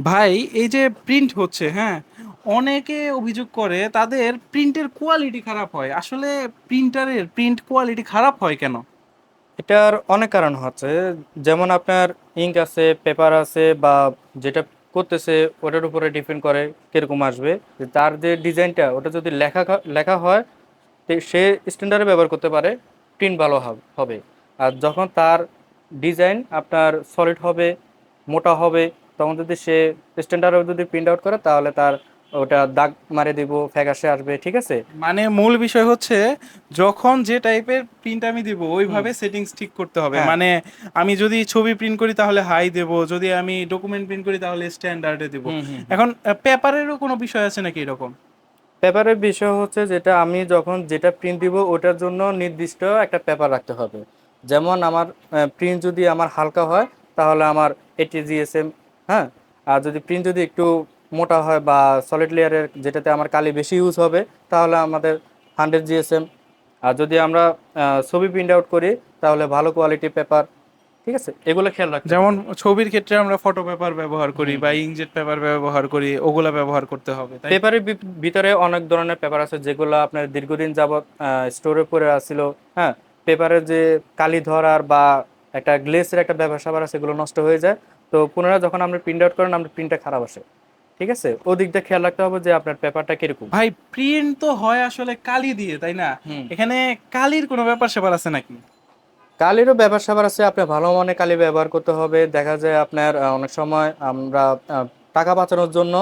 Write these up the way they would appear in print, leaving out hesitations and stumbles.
ভাই, এই যে প্রিন্ট হচ্ছে, হ্যাঁ, অনেকে অভিযোগ করে তাদের প্রিন্টের কোয়ালিটি খারাপ হয়। আসলে প্রিন্টারের প্রিন্ট কোয়ালিটি খারাপ হয় কেন? এটার অনেক কারণ হচ্ছে, যেমন আপনার ইঙ্ক আছে, পেপার আছে, বা যেটা করতেছে ওটার উপরে ডিপেন্ড করে কিরকম আসবে। যে তার যে ডিজাইনটা ওটা যদি লেখা হয়, তো সে স্ট্যান্ডার্ডে ব্যবহার করতে পারে, প্রিন্ট ভালো হবে। আর যখন তার ডিজাইন আপনার সলিড হবে, মোটা হবে, তখন যদি সে স্ট্যান্ডার্ডে যদি প্রিন্ট আউট করে তাহলে তার ওটা দাগ মারে দিব, ফ্যাকাশে আসবে, ঠিক আছে। মানে মূল বিষয় হচ্ছে, যখন যে টাইপের প্রিন্ট আমি দিব হুম। ওইভাবে সেটিংস ঠিক করতে হবে। হ্যাঁ। মানে আমি যদি ছবি প্রিন্ট করি তাহলে হাই দেব, যদি আমি ডকুমেন্ট প্রিন্ট করি তাহলে স্ট্যান্ডার্ডে দেব। হুম হুম। এখন পেপারেরও কোনো বিষয় আছে নাকি এরকম? পেপারের বিষয় হচ্ছে, যেটা আমি যখন যেটা প্রিন্ট দিব ওটার জন্য নির্দিষ্ট একটা পেপার রাখতে হবে। যেমন আমার প্রিন্ট যদি আমার হালকা হয় তাহলে আমার 80 GSM। হ্যাঁ। আর যদি প্রিন্ট যদি একটু মোটা হয় বা সলিড লেয়ারের, যেটাতে আমার কালি বেশি ইউজ হবে, তাহলে আমাদের 100 GSM। আর যদি আমরা ছবি প্রিন্ট আউট করি তাহলে ভালো কোয়ালিটির পেপার, ঠিক আছে, এগুলো খেয়াল রাখতে যেমন হবে। ছবির ক্ষেত্রে আমরা ফটো পেপার ব্যবহার করি হুম বা হুম। ইঙ্কজেট পেপার ব্যবহার করি, ওগুলা ব্যবহার করতে হবে, তাই তো? পেপারের ভিতরে অনেক ধরনের পেপার আছে যেগুলো আপনার দীর্ঘদিন যাবত স্টোরে পড়ে আসছিল। হ্যাঁ। পেপারের যে কালি ধরার বা একটা গ্লেসের একটা ব্যাপার স্যাপার আছে, সেগুলো নষ্ট হয়ে যায়। তো পুনরায় যখন আপনি প্রিন্ট আউট করেন, আপনার প্রিন্টটা খারাপ আসে। ঠিক আছে, ওদিকটা খেয়াল রাখতে হবে যে আপনার পেপারটা কিরকম। ভাই, প্রিন্ট তো হয় আসলে কালি দিয়ে, তাই না? হুম। এখানে কালির কোনো ব্যাপার স্যাপার আছে নাকি? কালিরও ব্যাপার স্যাপার আছে, আপনার ভালো মানের কালি ব্যবহার করতে হবে। দেখা যায় আপনার অনেক সময় আমরা টাকা বাঁচানোর জন্য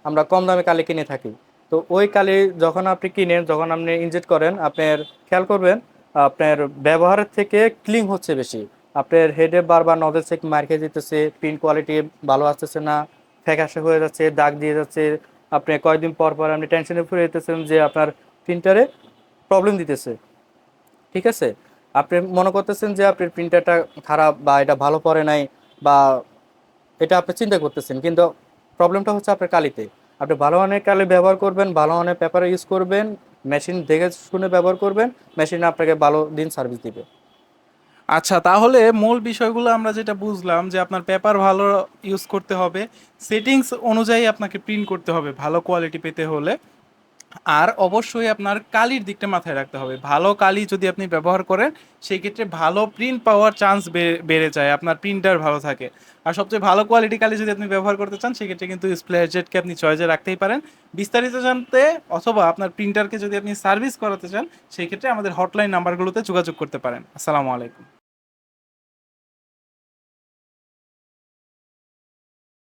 আমরা কম দামে কালি কিনে থাকি। তো ওই কালি যখন আপনি কিনেন, যখন আপনি ইনজেক্ট করেন, আপনার খেয়াল করবেন আপনার ব্যবহারের থেকে ক্লিং হচ্ছে বেশি। আপনার হেডে বারবার নজর চেক মার খেয়ে দিতেছে, প্রিন্ট কোয়ালিটি ভালো আসতেছে না, ফ্যাকাশে হয়ে যাচ্ছে, দাগ দিয়ে যাচ্ছে। আপনি কয়েকদিন পর পর আপনি টেনশনে পড়ে যেতেছেন যে আপনার প্রিন্টারে প্রবলেম দিতেছে, ঠিক আছে। আপনি মনে করতেছেন যে আপনার প্রিন্টারটা খারাপ বা এটা ভালো পড়ে নাই, বা এটা আপনি চিন্তা করতেছেন, কিন্তু প্রবলেমটা হচ্ছে আপনার কালিতে। আপনি ভালো মানের কালি ব্যবহার করবেন, ভালো মানের পেপার ইউজ করবেন, মেশিন দেখে শুনে ব্যবহার করবেন, মেশিন আপনাকে ভালো দিন সার্ভিস দিবে। আচ্ছা, তাহলে মূল বিষয়গুলো আমরা যেটা বুঝলাম যে আপনার পেপার ভালো ইউজ করতে হবে, সেটিংস অনুযায়ী আপনাকে প্রিন্ট করতে হবে ভালো কোয়ালিটি পেতে হলে। আর অবশ্যই আপনার কালির দিকটা মাথায় রাখতে হবে, ভালো কালি যদি আপনি ব্যবহার করেন সেই ক্ষেত্রে ভালো প্রিন্ট পাওয়ার চান্স বেড়ে যায়, আপনার প্রিন্টার ভালো থাকে। আর সবচেয়ে ভালো কোয়ালিটি কালি যদি আপনি ব্যবহার করতে চান সেক্ষেত্রে কিন্তু স্প্লেজেটকে আপনি চয়েসে রাখতেই পারেন। বিস্তারিত জানতে অথবা আপনার প্রিন্টারকে যদি আপনি সার্ভিস করাতে চান সেই ক্ষেত্রে আমাদের হটলাইন নাম্বারগুলোতে যোগাযোগ করতে পারেন। আসসালামু আলাইকুম।